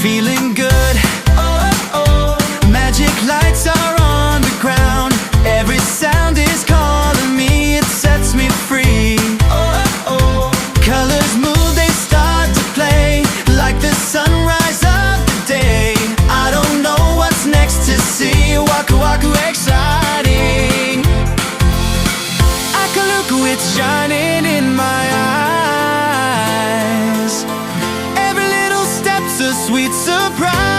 feeling good. Magic lights are on the ground. Every sound is calling me, it sets me free. Colors move, they start to play like the sunrise of the day. I don't know what's next to see. Waku waku exciting. Akaluku, it's shining in my eyes. Every little step's a sweet surprise.